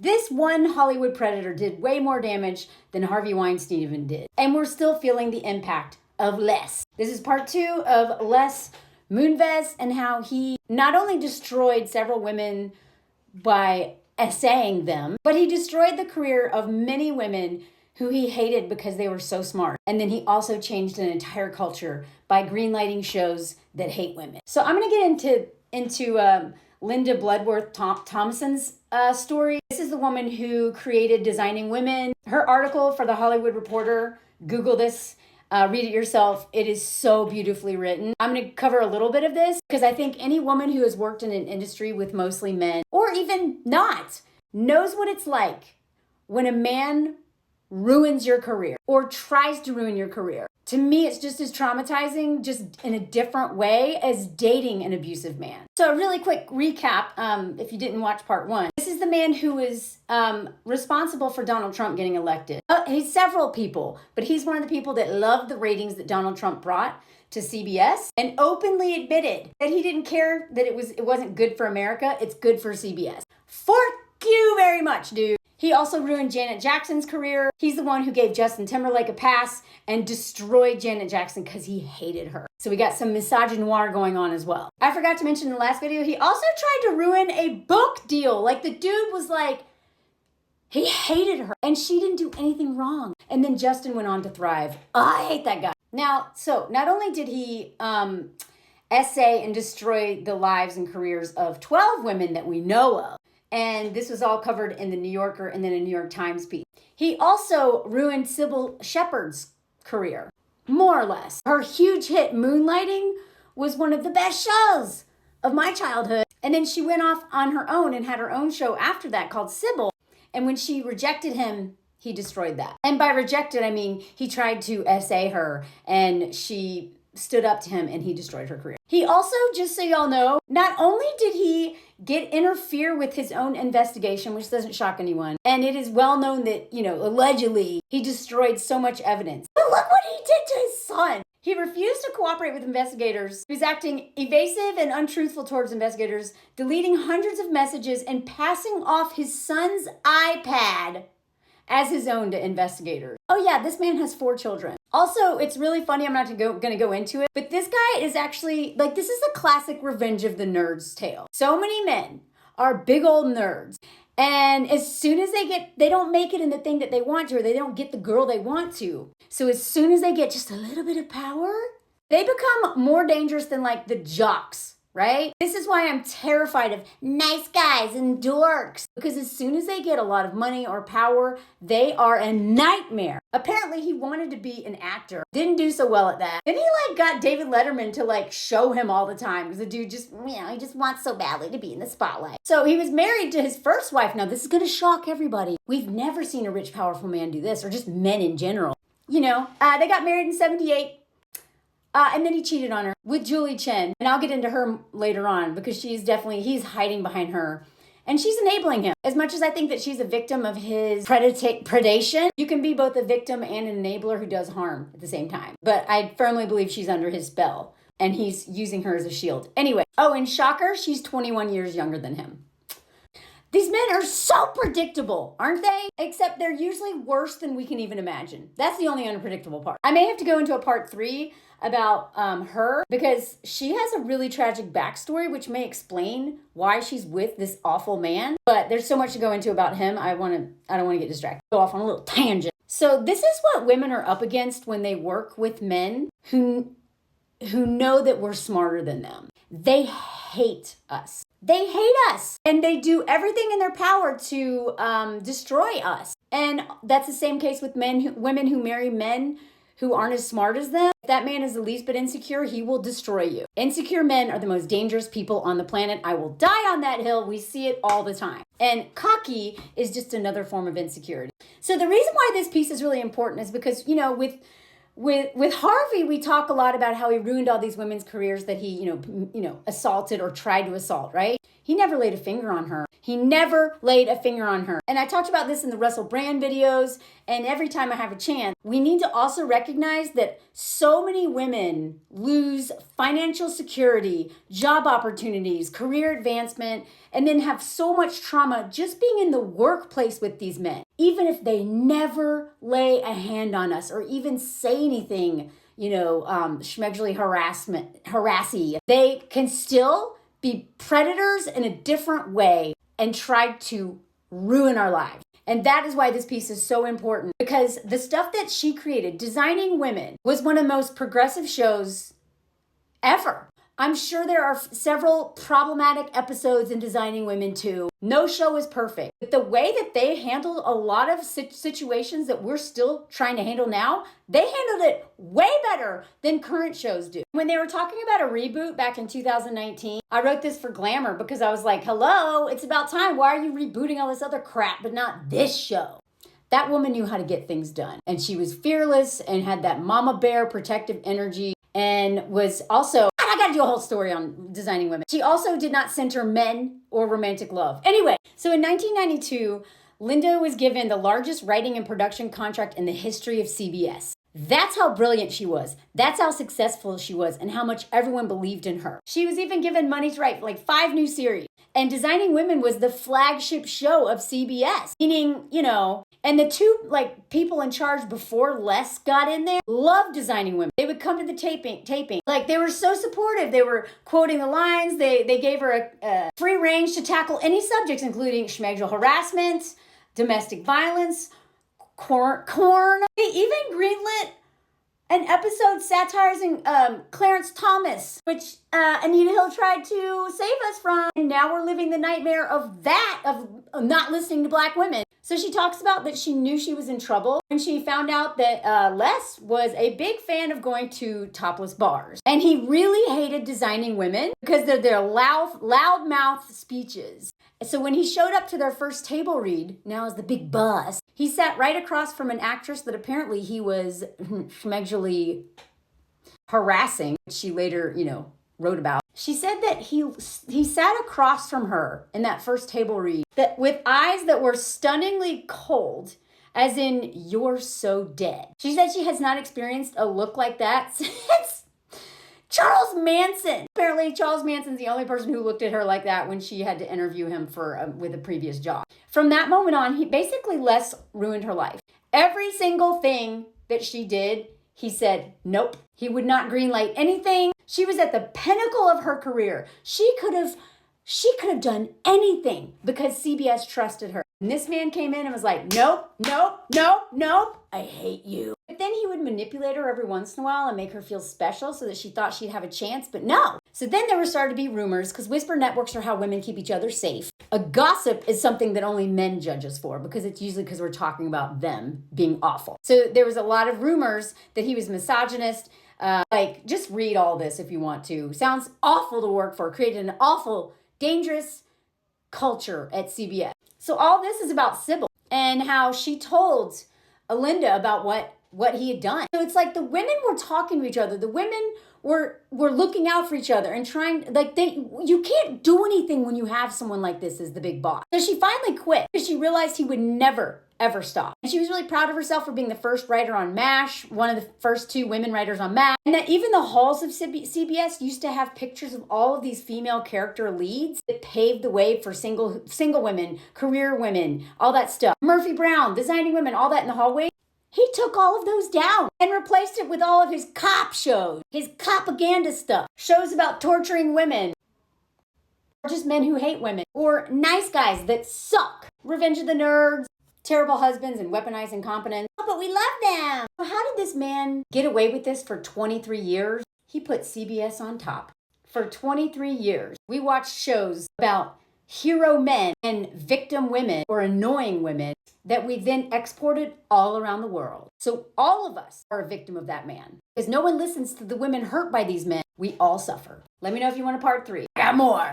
This one Hollywood predator did way more damage than Harvey Weinstein even did. And we're still feeling the impact of Les. This is part 2 of Les Moonves and how he not only destroyed several women by essaying them, but he destroyed the career of many women who he hated because they were so smart. And then he also changed an entire culture by greenlighting shows that hate women. So I'm going to get into Linda Bloodworth Thompson's story. This is the woman who created Designing Women. Her article for The Hollywood Reporter, Google this, read it yourself. It is so beautifully written. I'm going to cover a little bit of this because I think any woman who has worked in an industry with mostly men, or even not, knows what it's like when a man ruins your career or tries to ruin your career. To me, it's just as traumatizing, just in a different way, as dating an abusive man. So a really quick recap, if you didn't watch part 1. This is the man who is responsible for Donald Trump getting elected. He's several people, but he's one of the people that loved the ratings that Donald Trump brought to CBS and openly admitted that he didn't care that it wasn't good for America. It's good for CBS. Fork you very much, dude. He also ruined Janet Jackson's career. He's the one who gave Justin Timberlake a pass and destroyed Janet Jackson because he hated her. So we got some misogynoir going on as well. I forgot to mention in the last video, he also tried to ruin a book deal. Like, the dude was like, he hated her and she didn't do anything wrong. And then Justin went on to thrive. I hate that guy. Now, so not only did he essay and destroy the lives and careers of 12 women that we know of, and this was all covered in the New Yorker and then a New York Times piece. He also ruined Sybil Shepherd's career, more or less. Her huge hit, Moonlighting, was one of the best shows of my childhood. And then she went off on her own and had her own show after that called Sybil. And when she rejected him, he destroyed that. And by rejected, I mean he tried to essay her and she stood up to him and he destroyed her career. He also, just so y'all know, not only did he interfere with his own investigation, which doesn't shock anyone, and it is well known that, allegedly he destroyed so much evidence. But look what he did to his son. He refused to cooperate with investigators. He was acting evasive and untruthful towards investigators, deleting hundreds of messages and passing off his son's iPad as his own to investigators. Oh yeah, this man has 4 children. Also, it's really funny, I'm not going to go into it, but this guy is actually, this is a classic revenge of the nerds tale. So many men are big old nerds. And as soon as they don't make it in the thing that they want to, or they don't get the girl they want to. So as soon as they get just a little bit of power, they become more dangerous than the jocks, right? This is why I'm terrified of nice guys and dorks, because as soon as they get a lot of money or power, they are a nightmare. Apparently he wanted to be an actor, didn't do so well at that. Then he got David Letterman to show him all the time, because the dude just, he just wants so badly to be in the spotlight. So he was married to his first wife. Now this is going to shock everybody. We've never seen a rich, powerful man do this, or just men in general. They got married in 1978. And then he cheated on her with Julie Chen. And I'll get into her later on because he's hiding behind her. And she's enabling him. As much as I think that she's a victim of his predation, you can be both a victim and an enabler who does harm at the same time. But I firmly believe she's under his spell. And he's using her as a shield. Anyway, and shocker, she's 21 years younger than him. These men are so predictable, aren't they? Except they're usually worse than we can even imagine. That's the only unpredictable part. I may have to go into a part 3 about her because she has a really tragic backstory, which may explain why she's with this awful man. But there's so much to go into about him. I don't want to get distracted. Go off on a little tangent. So this is what women are up against when they work with men who know that we're smarter than them. They hate us. They hate us. And they do everything in their power to destroy us. And that's the same case with women who marry men who aren't as smart as them. If that man is the least bit insecure, he will destroy you. Insecure men are the most dangerous people on the planet. I will die on that hill. We see it all the time. And cocky is just another form of insecurity. So the reason why this piece is really important is because, with Harvey, we talk a lot about how he ruined all these women's careers that he, assaulted or tried to assault, right? He never laid a finger on her. He never laid a finger on her. And I talked about this in the Russell Brand videos, and every time I have a chance, we need to also recognize that so many women lose financial security, job opportunities, career advancement, and then have so much trauma just being in the workplace with these men. Even if they never lay a hand on us or even say anything, schmegly harassy, they can still be predators in a different way and try to ruin our lives. And that is why this piece is so important, because the stuff that she created, Designing Women, was one of the most progressive shows ever. I'm sure there are several problematic episodes in Designing Women too. No show is perfect. But the way that they handled a lot of situations that we're still trying to handle now, they handled it way better than current shows do. When they were talking about a reboot back in 2019, I wrote this for Glamour because I was like, hello, it's about time. Why are you rebooting all this other crap, but not this show? That woman knew how to get things done. And she was fearless and had that mama bear protective energy, and was also, I gotta do a whole story on Designing Women. She also did not center men or romantic love. Anyway, so in 1992, Linda was given the largest writing and production contract in the history of CBS. That's how brilliant she was. That's how successful she was and how much everyone believed in her. She was even given money to write like 5 new series. And Designing Women was the flagship show of CBS, meaning, and the two people in charge before Les got in there loved Designing Women. They would come to the taping. Like, they were so supportive. They were quoting the lines. They gave her a free range to tackle any subjects, including schmegel harassment, domestic violence, corn. They even greenlit an episode satirizing Clarence Thomas, which Anita Hill tried to save us from. And now we're living the nightmare of not listening to Black women. So she talks about that she knew she was in trouble when she found out that Les was a big fan of going to topless bars. And he really hated Designing Women because they're their loud-mouthed speeches. So when he showed up to their first table read, now as the big boss, he sat right across from an actress that apparently he was schmegely harassing, which she later, wrote about. She said that he sat across from her in that first table read that with eyes that were stunningly cold, as in, you're so dead. She said she has not experienced a look like that since Charles Manson. Apparently, Charles Manson's the only person who looked at her like that when she had to interview him with a previous job. From that moment on, Les ruined her life. Every single thing that she did, he said, nope. He would not greenlight anything. She was at the pinnacle of her career. She could have done anything because CBS trusted her. And this man came in and was like, nope, I hate you. But then he would manipulate her every once in a while and make her feel special so that she thought she'd have a chance, but no. So then there were started to be rumors, because whisper networks are how women keep each other safe. A gossip is something that only men judge us for, because it's usually because we're talking about them being awful. So there was a lot of rumors that he was misogynist. Just read all this if you want to. Sounds awful to work for. Created an awful, dangerous culture at CBS. So all this is about Sybil and how she told Linda about what he had done. So it's like the women were talking to each other. The women were looking out for each other and trying, you can't do anything when you have someone like this as the big boss. So she finally quit because she realized he would never, ever stop. And she was really proud of herself for being the first writer on MASH, one of the first 2 women writers on MASH, and that even the halls of CBS used to have pictures of all of these female character leads that paved the way for single women, career women, all that stuff. Murphy Brown, Designing Women, all that in the hallway. He took all of those down and replaced it with all of his cop shows, his propaganda stuff, shows about torturing women, or just men who hate women, or nice guys that suck, Revenge of the Nerds, terrible husbands, and weaponized incompetence. Oh, but we love them. So how did this man get away with this for 23 years? He put CBS on top. For 23 years, we watched shows about hero men and victim women or annoying women that we then exported all around the world. So all of us are a victim of that man. Because no one listens to the women hurt by these men. We all suffer. Let me know if you want a part 3. I got more.